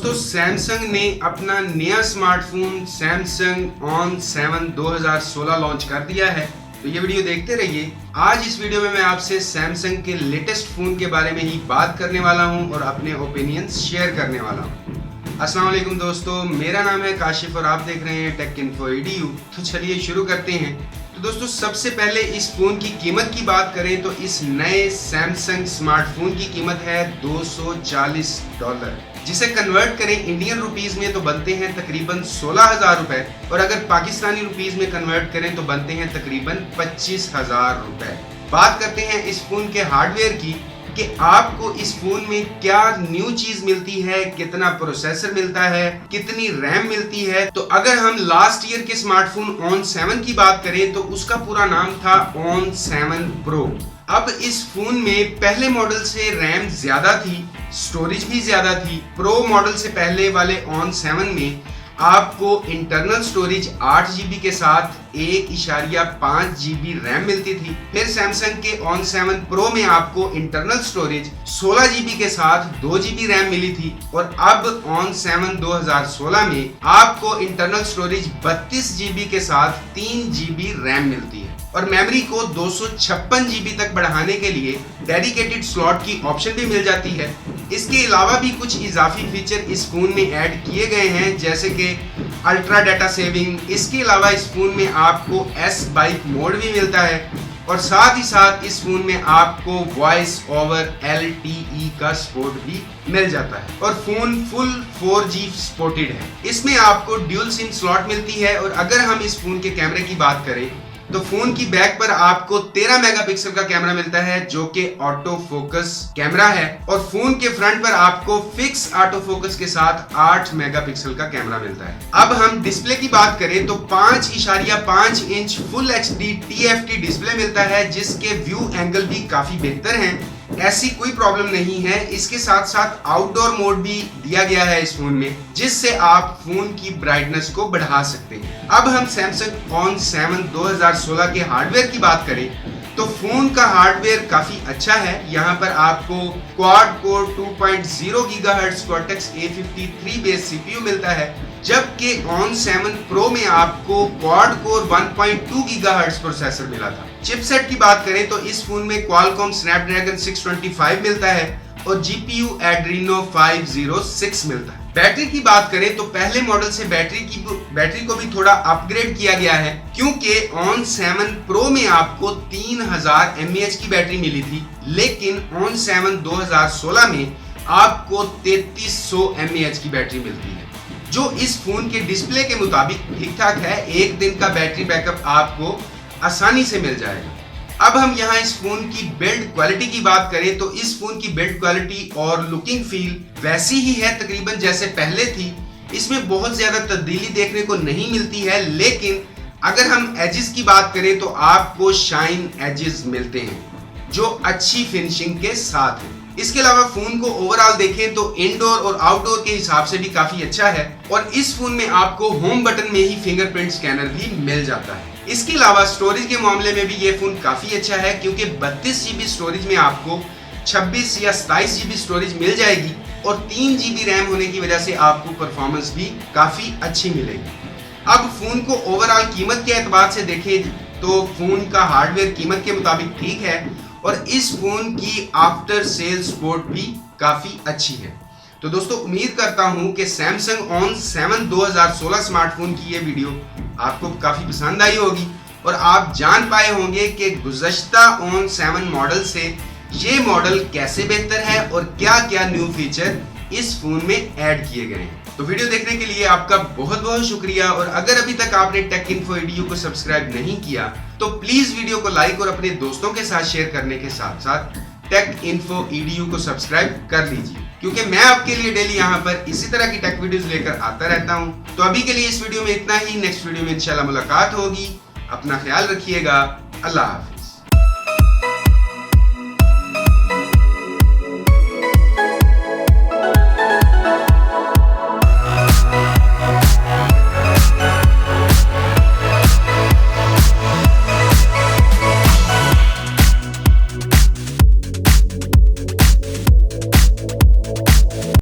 दोस्तों सैमसंग ने अपना नया स्मार्टफोन सैमसंग ऑन 7 2016 लॉन्च कर दिया है। तो ये वीडियो देखते रहिए। आज इस वीडियो में मैं आपसे सैमसंग के लेटेस्ट फोन के बारे में ही बात करने वाला हूं और अपने ओपिनियंस शेयर करने वाला हूं। अस्सलाम वालेकुम दोस्तों, मेरा नाम है काशिफ और आप देख रहे हैं टेक इन्फो EDU। तो चलिए शुरू करते हैं। तो दोस्तों सबसे पहले इस फोन की कीमत की बात करें तो इस नए सैमसंग स्मार्टफोन की कीमत है $240, जिसे कन्वर्ट करें इंडियन रुपीस में तो बनते हैं तकरीबन 16,000 रुपए, और अगर पाकिस्तानी रुपीस में कन्वर्ट करें तो बनते हैं तकरीबन 25,000 रुपए। बात करते हैं इस फोन के हार्डवेयर की कि आपको इस फोन में क्या न्यू चीज मिलती है, कितना प्रोसेसर मिलता है, कितनी रैम मिलती है। तो अगर हम लास्ट ईयर के स्मार्टफोन ऑन 7 की बात करें तो उसका पूरा नाम था ऑन 7 प्रो। अब इस फोन में पहले मॉडल से रैम ज्यादा थी, स्टोरेज भी ज्यादा थी। प्रो मॉडल से पहले वाले ऑन 7 में आपको इंटरनल स्टोरेज 8 GB के साथ 1.5 GB रैम मिलती थी। फिर सैमसंग के ऑन 7 प्रो में आपको इंटरनल स्टोरेज 16 GB के साथ 2 GB रैम मिली थी, और अब ऑन 7 2016 में आपको इंटरनल स्टोरेज 32 GB के साथ 3 GB रैम मिलती है, और मेमोरी को 256 GB तक बढ़ाने के लिए डेडिकेटेड स्लॉट की ऑप्शन भी मिल जाती है। इसके अलावा भी कुछ इजाफी फीचर इस फोन में ऐड किए गए हैं, जैसे कि अल्ट्रा डाटा सेविंग। इसके अलावा इस फोन में आपको S बाइक मोड भी मिलता है, और साथ ही साथ इस फोन में आपको वॉइस ओवर LTE का सपोर्ट भी मिल जाता है, और फोन फुल 4G सपोर्टेड है। इसमें आपको ड्यूल सिम स्लॉट मिलती है। और अगर हम इस फोन के कैमरे की बात करें तो फोन की बैक पर आपको 13 मेगापिक्सल का कैमरा मिलता है, जो कि ऑटो फोकस कैमरा है, और फोन के फ्रंट पर आपको फिक्स ऑटो फोकस के साथ 8 मेगापिक्सल का कैमरा मिलता है। अब हम डिस्प्ले की बात करें तो 5.5 inch full HD TFT display मिलता है, जिसके व्यू एंगल भी काफी बेहतर हैं। ऐसी कोई प्रॉब्लम नहीं है। इसके साथ साथ आउटडोर मोड भी दिया गया है इस फोन में, जिससे आप फोन की ब्राइटनेस को बढ़ा सकते हैं। अब हम सैमसंग ऑन 7 2016 के हार्डवेयर की बात करें तो फोन का हार्डवेयर काफी अच्छा है। यहाँ पर आपको quad core 2.0 GHz Cortex A53 base CPU मिलता है, जबकि ऑन 7 प्रो में आपको क्वाड कोर 1.2 GHz प्रोसेसर मिला था। चिपसेट की बात करें तो इस फोन में क्वालकॉम स्नैपड्रैगन 625 मिलता है और GPU Adreno 506 मिलता है। बैटरी की बात करें तो पहले मॉडल से बैटरी को भी थोड़ा अपग्रेड किया गया है, क्योंकि ऑन 7 प्रो में आपको 3000 mAh की बैटरी मिली थी, लेकिन ऑन 7 2016 में आपको 3300 mAh की बैटरी मिलती है, जो इस फोन के डिस्प्ले के मुताबिक ठीक ठाक है। एक दिन का बैटरी बैकअप आपको आसानी से मिल जाएगा। अब हम यहाँ इस फोन की बिल्ड क्वालिटी की बात करें तो इस फोन की बिल्ड क्वालिटी और लुकिंग फील वैसी ही है तकरीबन जैसे पहले थी। इसमें बहुत ज्यादा तब्दीली देखने को नहीं मिलती है, लेकिन अगर हम एजेस की बात करें तो आपको शाइन एजेस मिलते हैं, जो अच्छी फिनिशिंग के साथ है। इसके अलावा फोन को ओवरऑल देखें तो इंडोर और आउटडोर के हिसाब से भी काफी अच्छा है, और इस फोन में आपको होम बटन में ही फिंगरप्रिंट स्कैनर भी मिल जाता है। इसके अलावा स्टोरेज के मामले में भी ये फोन काफी अच्छा है, क्योंकि 32 GB स्टोरेज में आपको 26 या 27 GB स्टोरेज मिल जाएगी, और 3 GB रैम होने की वजह से आपको परफॉर्मेंस भी काफी अच्छी मिलेगी। अब फोन को ओवरऑल कीमत के एतबार से देखें तो फोन का हार्डवेयर कीमत के मुताबिक ठीक है, और इस फोन की आफ्टर सेल सपोर्ट भी काफी अच्छी है। तो दोस्तों उम्मीद करता हूं कि सैमसंग ऑन 7 2016 स्मार्टफोन की ये वीडियो आपको काफी पसंद आई होगी, और आप जान पाए होंगे कि गुज़श्ता ऑन 7 मॉडल से ये मॉडल कैसे बेहतर है और क्या क्या न्यू फीचर इस फोन में ऐड किए गए हैं। तो वीडियो देखने के लिए आपका बहुत बहुत शुक्रिया, और अगर अभी तक आपने टेक इन्फो EDU को सब्सक्राइब नहीं किया तो प्लीज वीडियो को लाइक और अपने दोस्तों के साथ शेयर करने के साथ साथ टेक इन्फो EDU को सब्सक्राइब कर लीजिए, क्योंकि मैं आपके लिए डेली यहाँ पर इसी तरह की टेक वीडियोस लेकर आता रहता हूँ। तो अभी के लिए इस वीडियो में इतना ही। नेक्स्ट वीडियो में इंशाल्लाह मुलाकात होगी। अपना ख्याल रखिएगा। अल्लाह हाफ़िज़।